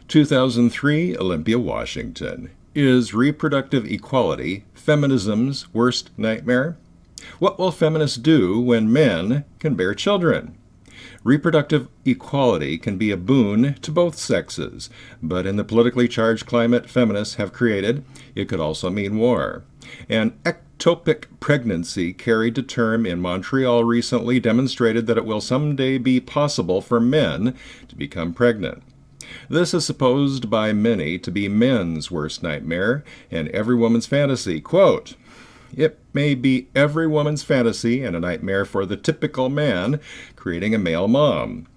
2003, Olympia, Washington. Is reproductive equality feminism's worst nightmare? What will feminists do when men can bear children? Reproductive equality can be a boon to both sexes, but in the politically charged climate feminists have created, it could also mean war. An ectopic pregnancy carried to term in Montreal recently demonstrated that it will someday be possible for men to become pregnant. This is supposed by many to be men's worst nightmare and every woman's fantasy. Quote, "It may be every woman's fantasy and a nightmare for the typical man creating a male mom."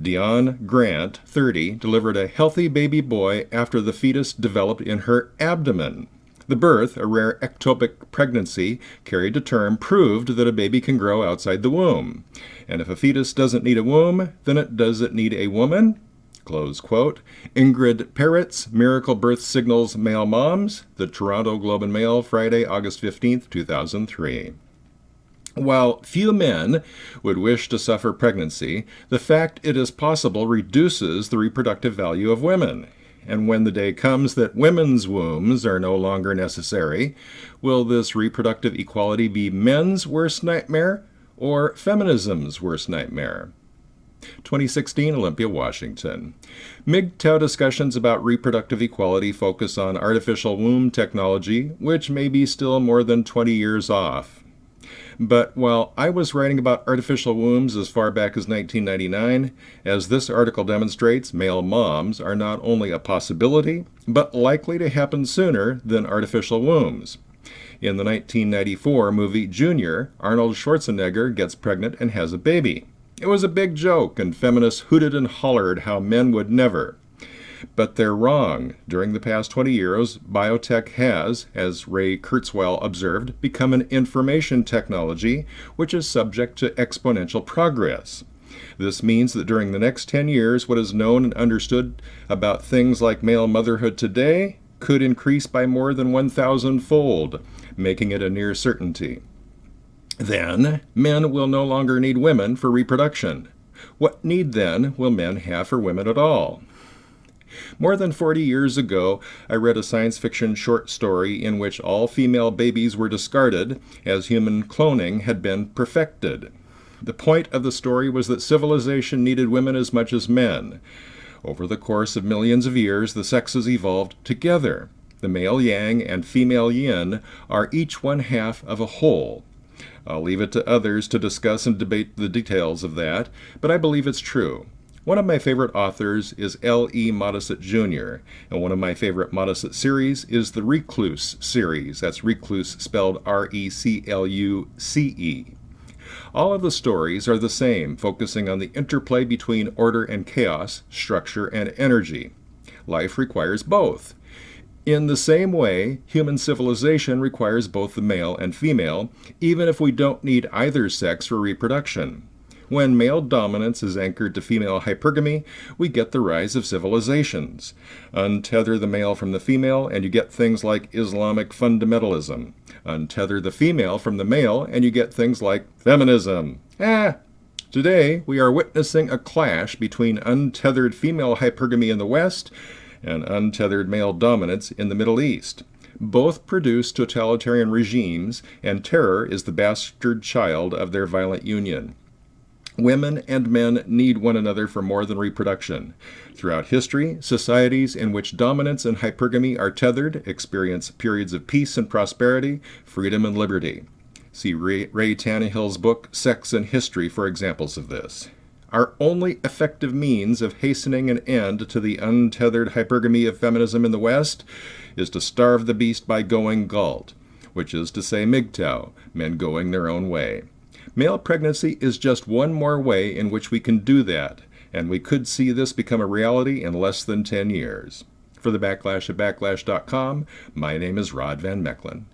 Dion Grant, 30, delivered a healthy baby boy after the fetus developed in her abdomen. The birth, a rare ectopic pregnancy carried to term, proved that a baby can grow outside the womb. And if a fetus doesn't need a womb, then does it need a woman? Close quote. Ingrid Parrott's Miracle Birth Signals Male Moms, the Toronto Globe and Mail, Friday, August 15, 2003. While few men would wish to suffer pregnancy, the fact it is possible reduces the reproductive value of women. And when the day comes that women's wombs are no longer necessary, will this reproductive equality be men's worst nightmare or feminism's worst nightmare? 2016, Olympia, Washington. MGTOW discussions about reproductive equality focus on artificial womb technology, which may be still more than 20 years off. But while I was writing about artificial wombs as far back as 1999, as this article demonstrates, male moms are not only a possibility, but likely to happen sooner than artificial wombs. In the 1994 movie Junior, Arnold Schwarzenegger gets pregnant and has a baby. It was a big joke, and feminists hooted and hollered how men would never. But they're wrong. During the past 20 years, biotech has, as Ray Kurzweil observed, become an information technology which is subject to exponential progress. This means that during the next 10 years, what is known and understood about things like male motherhood today could increase by more than 1,000-fold, making it a near certainty. Then, men will no longer need women for reproduction. What need, then, will men have for women at all? More than 40 years ago, I read a science fiction short story in which all female babies were discarded as human cloning had been perfected. The point of the story was that civilization needed women as much as men. Over the course of millions of years, the sexes evolved together. The male yang and female yin are each one half of a whole. I'll leave it to others to discuss and debate the details of that, but I believe it's true. One of my favorite authors is L.E. Modisett Jr., and one of my favorite Modisett series is the Recluse series. That's Recluse spelled R-E-C-L-U-C-E. All of the stories are the same, focusing on the interplay between order and chaos, structure and energy. Life requires both. In the same way, human civilization requires both the male and female, even if we don't need either sex for reproduction. When male dominance is anchored to female hypergamy, we get the rise of civilizations. Untether the male from the female, and you get things like Islamic fundamentalism. Untether the female from the male, and you get things like feminism. Today, we are witnessing a clash between untethered female hypergamy in the West and untethered male dominance in the Middle East. Both produce totalitarian regimes, and terror is the bastard child of their violent union. Women and men need one another for more than reproduction. Throughout history, societies in which dominance and hypergamy are tethered experience periods of peace and prosperity, freedom and liberty. See Ray Tannehill's book, Sex and History, for examples of this. Our only effective means of hastening an end to the untethered hypergamy of feminism in the West is to starve the beast by going GALT, which is to say MGTOW, men going their own way. Male pregnancy is just one more way in which we can do that, and we could see this become a reality in less than 10 years. For the Backlash at Backlash.com, my name is Rod Van Mecklin.